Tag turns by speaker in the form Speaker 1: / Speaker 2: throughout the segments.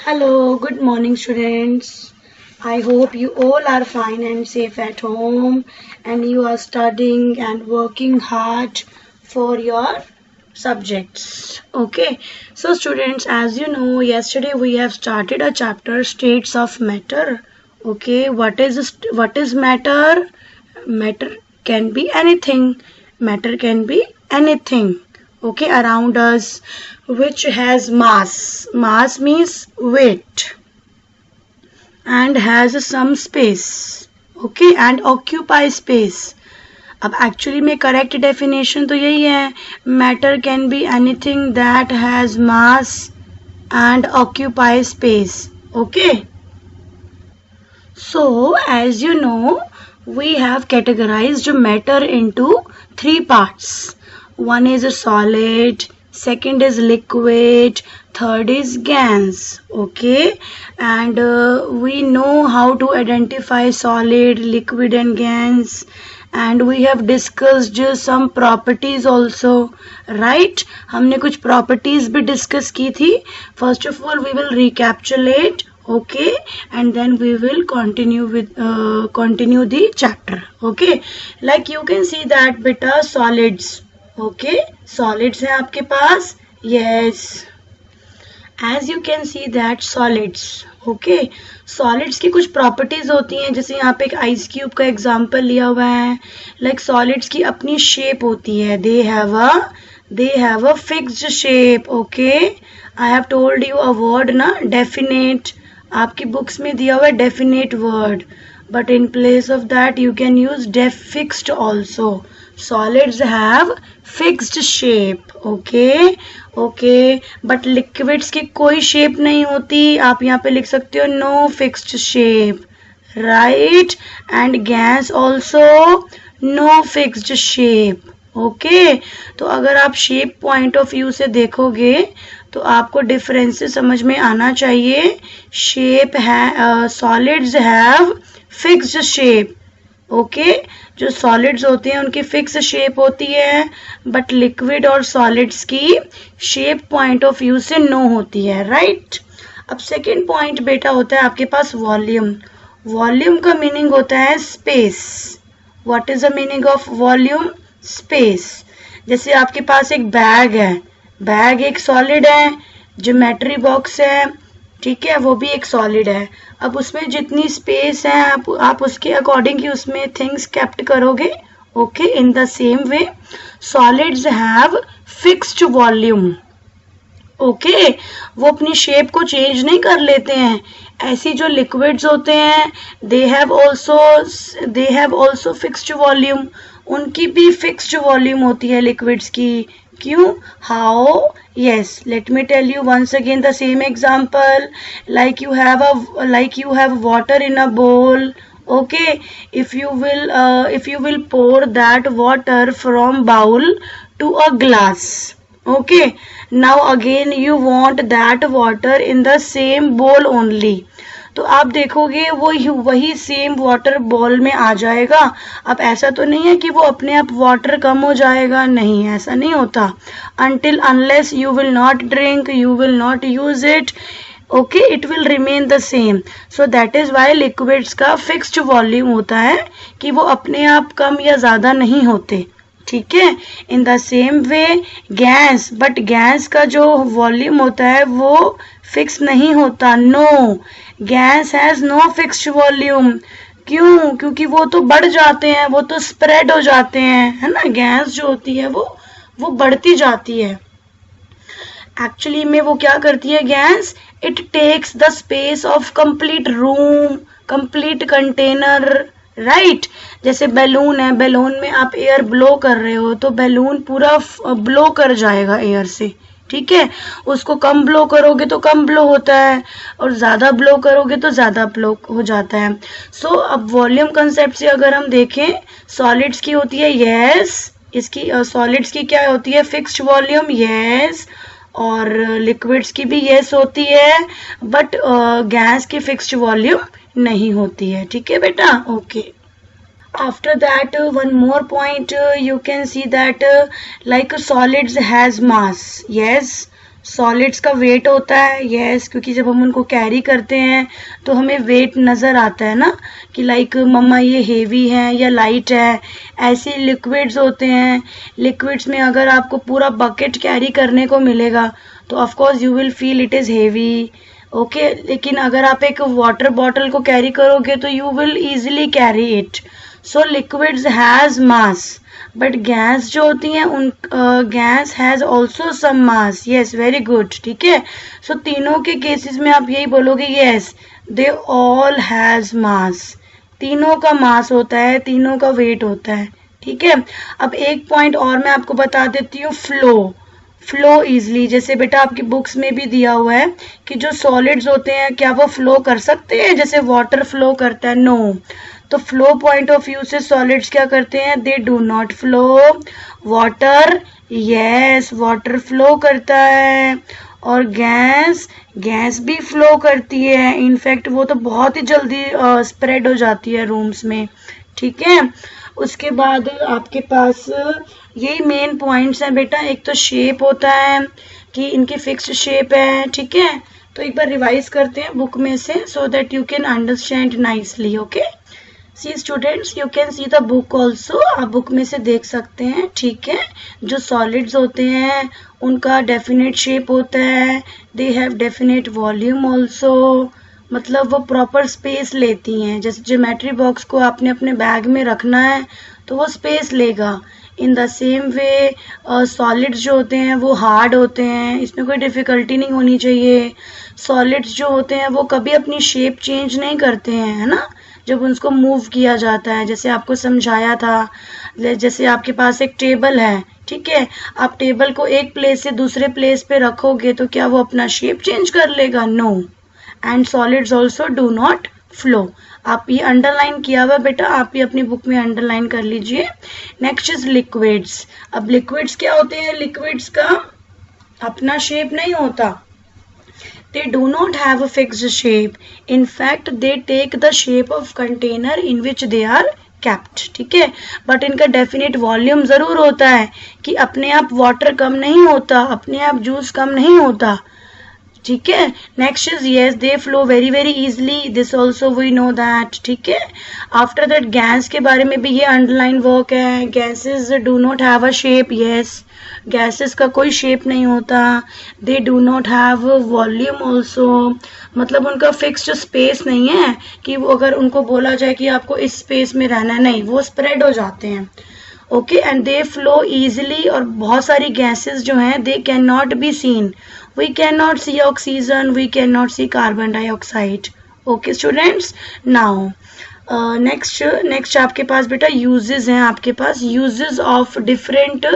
Speaker 1: Hello, good morning, students. I hope you all are fine and safe at home and you are studying and working hard for your subjects. Okay, so students, as you know, yesterday we have started a chapter States of Matter. Okay, what is matter? Matter can be anything. Matter can be anything. Okay, around us which has mass means weight and has some space. Okay, and occupy space. अब actually में correct definition तो यही है, matter can be anything that has mass and occupy space. Okay, so as you know, we have categorized matter into three parts. One is a solid, second is liquid, third is gas. Okay, and we know how to identify solid, liquid and gas, and we have discussed some properties also, right? हमने कुछ properties भी discuss की थी. First of all, we will recapitulate. Okay, and then we will continue the chapter. Okay, like you can see that beta solids. Okay, solids है आपके पास. Yes, as you can see that solids. Okay, solids की कुछ properties होती हैं, जैसे यहाँ पे एक ice cube का example लिया हुआ है. Like solids की अपनी shape होती है. They have a fixed shape. Okay, I have told you a word ना, definite. आपकी बुक्स में दिया हुआ है definite word, but in place of that you can use fixed also. Solids have fixed shape. Okay, but liquids की कोई shape नहीं होती. आप यहाँ पे लिख सकते हो no fixed shape, right? And gas also no fixed shape. Okay, तो अगर आप शेप पॉइंट ऑफ व्यू से देखोगे तो आपको डिफरेंसेस समझ में आना चाहिए. शेप है, solids have fixed shape. Okay, जो सॉलिड्स होते हैं उनकी फिक्स शेप होती है, बट लिक्विड और सॉलिड्स की शेप पॉइंट ऑफ व्यू से नो होती है, राइट? अब सेकेंड पॉइंट बेटा होता है आपके पास वॉल्यूम. वॉल्यूम का मीनिंग होता है space. What is the meaning of volume? Space. जैसे आपके पास एक बैग है, बैग एक सॉलिड है, ज्योमेट्री बॉक्स है, ठीक है, वो भी एक सॉलिड है. अब उसमें जितनी स्पेस है आप उसके अकॉर्डिंग ही उसमें थिंग्स केप्ट करोगे. Okay, in the same way solids have fixed volume. Okay, वो अपनी शेप को चेंज नहीं कर लेते हैं. ऐसी जो लिक्विड्स होते हैं they have also fixed volume. उनकी भी फिक्स्ड वॉल्यूम होती है लिक्विड्स की. क्यों? How? Yes, let me tell you once again the same example. Like you have water in a bowl. Okay, if you will pour that water from bowl to a glass. Okay, now again you want that water in the same bowl only. तो आप देखोगे वो वही same water ball में आ जाएगा. अब ऐसा तो नहीं है कि वो अपने आप वाटर कम हो जाएगा, नहीं, ऐसा नहीं होता. until unless you will not drink, you will not use it, okay, it will remain the same. So that is why liquids का fixed volume होता है कि वो अपने आप कम या ज़्यादा नहीं होते. ठीक है, in the same way gas, but gas का जो वॉल्यूम होता है वो फिक्स नहीं होता. No, gas has no fixed volume. क्यों? क्योंकि वो तो बढ़ जाते हैं, वो तो स्प्रेड हो जाते हैं, है ना. गैस जो होती है वो बढ़ती जाती है. एक्चुअली में वो क्या करती है gas? It takes the space of complete room, complete container, right? जैसे बैलून है, बैलून में आप एयर ब्लो कर रहे हो तो बैलून पूरा ब्लो कर जाएगा एयर से. ठीक है, उसको कम ब्लो करोगे तो कम ब्लो होता है और ज़्यादा ब्लो करोगे तो ज़्यादा ब्लो हो जाता है. सो अब वॉल्यूम कंसेप्ट से अगर हम देखें, सॉलिड्स की होती है यस, इसकी सॉलिड्स की क्या होती है? Fixed volume, yes. और लिक्विड्स की भी यस होती है, बट गैस की फिक्स्ड वॉल्यूम नहीं होती है. ठीक है बेटा, okay. After that, one more point, you can see that like solids has mass. Yes, solids का वेट होता है, यस, क्योंकि जब हम उनको कैरी करते हैं तो हमें वेट नज़र आता है ना, कि लाइक मम्मा ये हेवी है या लाइट है। ऐसे लिक्विड्स होते हैं, लिक्विड्स में अगर आपको पूरा बकेट कैरी करने को मिलेगा तो of course you will feel it is heavy, okay. लेकिन अगर आप एक वाटर बॉटल को कैरी करोगे तो you will easily carry it. So liquids has mass, but gas जो होती हैं उन gas has also some mass, yes, very good, ठीक है। सो तीनों के केसेस में आप यही बोलोगे, यस दे ऑल हैज मास, तीनों का मास होता है, तीनों का वेट होता है, ठीक है। अब एक पॉइंट और मैं आपको बता देती हूँ, फ्लो इजली, जैसे बेटा आपकी बुक्स में भी दिया हुआ है कि जो सॉलिड्स होते हैं क्या वो फ्लो कर सकते हैं जैसे वाटर फ्लो करता है, नो। तो फ्लो पॉइंट ऑफ व्यू से सॉलिड्स क्या करते हैं, they do not flow. Water, yes, water flow करता है। और गैस भी फ्लो करती है, इनफैक्ट वो तो बहुत ही जल्दी स्प्रेड हो जाती है रूम्स में, ठीक है। उसके बाद आपके पास यही मेन पॉइंट्स हैं बेटा, एक तो शेप होता है कि इनकी फिक्स्ड शेप है, ठीक है। तो एक बार रिवाइज करते हैं बुक में से so that you can understand nicely, okay. See students, you can see the book also, आप बुक में से देख सकते हैं, ठीक है। जो सॉलिड्स होते हैं उनका डेफिनेट शेप होता है, they have definite volume also, मतलब वो प्रॉपर स्पेस लेती हैं। जैसे ज्योमेट्री बॉक्स को आपने अपने बैग में रखना है तो वो स्पेस लेगा। इन द सेम वे सॉलिड्स जो होते हैं वो हार्ड होते हैं, इसमें कोई डिफ़िकल्टी नहीं होनी चाहिए। सॉलिड्स जो होते हैं वो कभी अपनी शेप चेंज नहीं करते हैं, है ना, जब उसको मूव किया जाता है। जैसे आपको समझाया था, जैसे आपके पास एक टेबल है, ठीक है, आप टेबल को एक प्लेस से दूसरे प्लेस पे रखोगे तो क्या वो अपना शेप चेंज कर लेगा, no. And solids also do not flow. आप ये अंडरलाइन किया हुआ बेटा, आप ये अपनी बुक में अंडरलाइन कर लीजिए। Next is liquids. अब लिक्विड्स क्या होते हैं, लिक्विड्स का अपना शेप नहीं होता, they do not have a fixed shape, in fact they take the shape of container in which they are kept, ठीक है। बट इनका डेफिनेट वॉल्यूम जरूर होता है कि अपने आप वाटर कम नहीं होता, अपने आप जूस कम नहीं होता, ठीक है। Next is yes they flow very very easily, this also we know that, ठीक है। आफ्टर दैट गैस के बारे में भी ये अंडरलाइन वर्क है, gases do not have a shape, yes, gases का कोई शेप नहीं होता। They do not have volume also, मतलब उनका फिक्स्ड स्पेस नहीं है कि वो अगर उनको बोला जाए कि आपको इस स्पेस में रहना है, नहीं, वो स्प्रेड हो जाते हैं, okay. And they flow easily, और बहुत सारी गैसेस जो हैं they can not be seen, we can not see oxygen, we can not see carbon dioxide, okay students. Now next आपके पास बेटा यूजेस हैं, आपके पास uses of different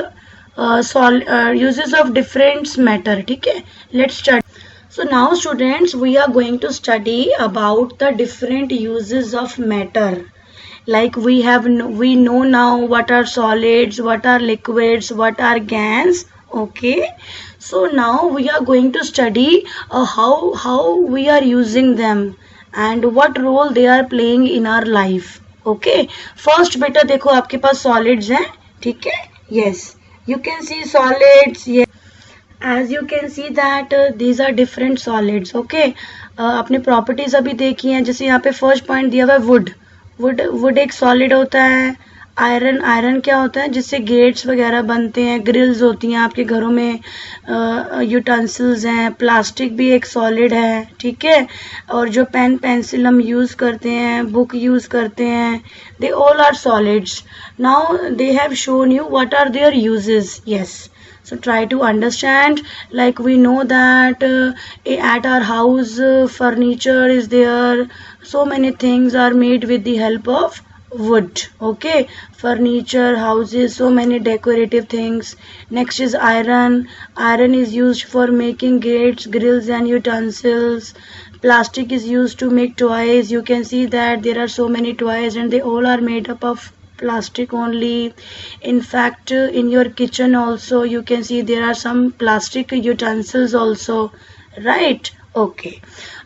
Speaker 1: uses of different matter, ठीक है। Let's start. So now students we are going to study about the different uses of matter. Like we know now what are solids, what are liquids, what are gas, okay. So now we are going to study how we are using them and what role they are playing in our life, okay. First बेटा देखो आपके पास solids हैं, ठीक है, yes. You can see solids, yes. As you can see that these are different solids, okay. आपने properties अभी देखी हैं, जैसे यहाँ पे फर्स्ट पॉइंट दिया हुआ है वुड एक सॉलिड होता है। आयरन क्या होता है, जिससे गेट्स वगैरह बनते हैं, ग्रिल्स होती हैं आपके घरों में, यूटेंसिल्स हैं। प्लास्टिक भी एक सॉलिड है, ठीक है। और जो पेन पेंसिल हम यूज़ करते हैं, बुक यूज़ करते हैं, they all are solids. Now they have shown you what are their uses, yes. So try to understand, like we know that at our house furniture is there, so many things are made with the help of wood, okay. Furniture, houses, so many decorative things. Next is iron is used for making gates, grills and utensils. Plastic is used to make toys. You can see that there are so many toys and they all are made up of plastic only. In fact in your kitchen also you can see there are some plastic utensils also, right, Okay.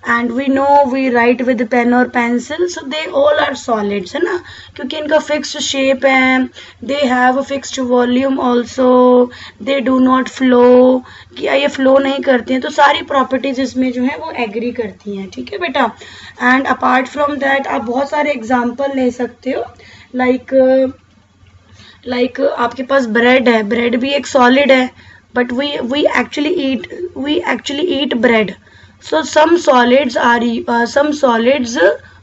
Speaker 1: And we know we write with pen or pencil, so they all are solids, है ना, क्योंकि इनका fixed shape है, they have a fixed volume also, they do not flow, कि ये flow नहीं करते हैं, तो सारी properties इसमें जो है वो agree करती हैं, ठीक है बेटा. And apart from that आप बहुत सारे example ले सकते हो, like आपके पास bread है, bread भी एक solid है, but we actually eat bread. So some solids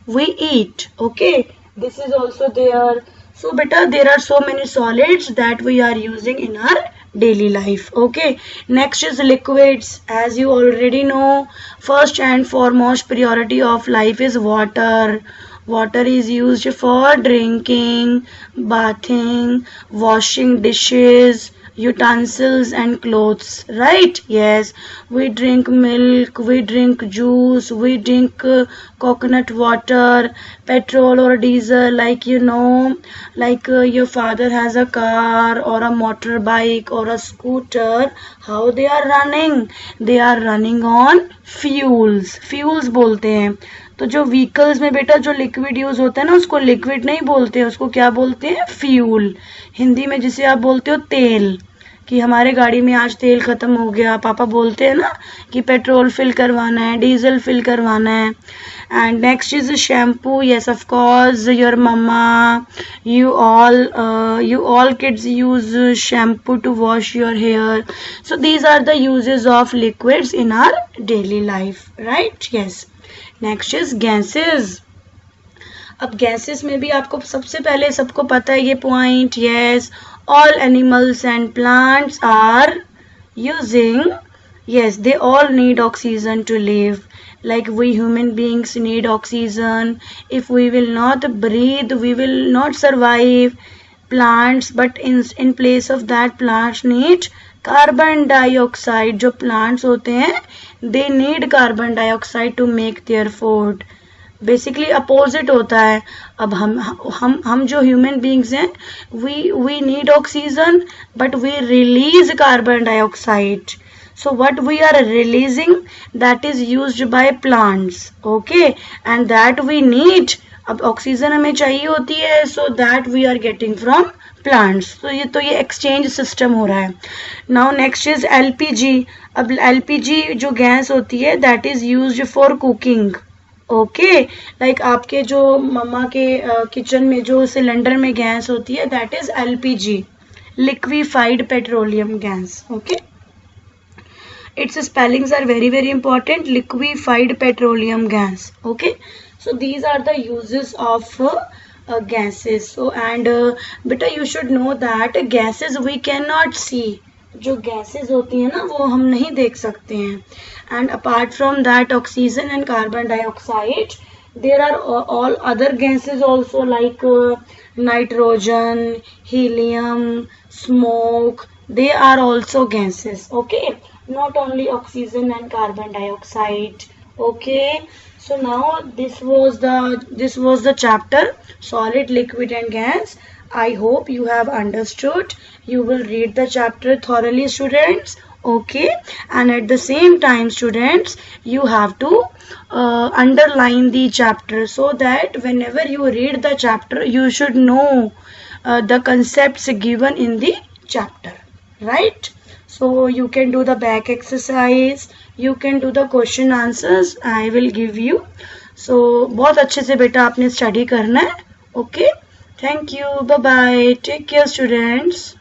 Speaker 1: we eat. Okay, this is also there. So beta, there are so many solids that we are using in our daily life. Okay, next is liquids. As you already know, first and foremost priority of life is water. Water is used for drinking, bathing, washing dishes, utensils and clothes, right? Yes, we drink milk, we drink juice, we drink coconut water, petrol or diesel, like you know, like your father has a car or a motorbike or a scooter. How they are running? They are running on fuels बोलते हैं. तो जो vehicles में बेटा जो liquid use होता है ना, उसको लिक्विड नहीं बोलते हैं, उसको क्या बोलते हैं? फ्यूल. हिंदी में जिसे आप बोलते हो तेल, कि हमारे गाड़ी में आज तेल खत्म हो गया, पापा बोलते हैं ना कि पेट्रोल फिल करवाना है, डीजल फिल करवाना है. And next is shampoo. Yes of course your mamma, you all kids use shampoo to wash your hair. So these are the uses of liquids in our daily life, right? Yes. Next is gases. अब gases में भी आपको सबसे पहले सबको पता है ये point. Yes, all animals and plants are using, yes, they all need oxygen to live, like we human beings need oxygen. If we will not breathe, we will not survive. Plants, but in place of that, plants need carbon dioxide. जो plants होते हैं they need carbon dioxide to make their food. Basically opposite होता है. अब हम जो human beings हैं, we need oxygen but we release carbon dioxide. So what we are releasing, that is used by plants. Okay, and that we need. अब oxygen हमें चाहिए होती है, so that we are getting from plants. तो ये exchange system हो रहा है. Now next is LPG. अब एलपीजी जो गैस होती है that is used for cooking. Okay, like आपके जो मम्मा के किचन में जो सिलेंडर में गैस होती है that is LPG, liquefied petroleum gas. Okay, its spellings are very important. Liquefied petroleum gas. Okay, so these are the uses of gases. So and beta you should know that gases we cannot see. जो gases होती हैं ना वो हम नहीं देख सकते हैं. And apart from that, oxygen and carbon dioxide, there are all other gases also, like nitrogen, helium, smoke. They are also gases. Okay, not only oxygen and carbon dioxide. Okay, so now this was the chapter solid, liquid and gas. I hope you have understood. You will read the chapter thoroughly, students. Okay, and at the same time, students, you have to underline the chapter, so that whenever you read the chapter you should know the concepts given in the chapter, right? So you can do the back exercise, you can do the question answers I will give you. So बहुत अच्छे से बेटा आपने study करना है. Okay, thank you, bye bye, take care students.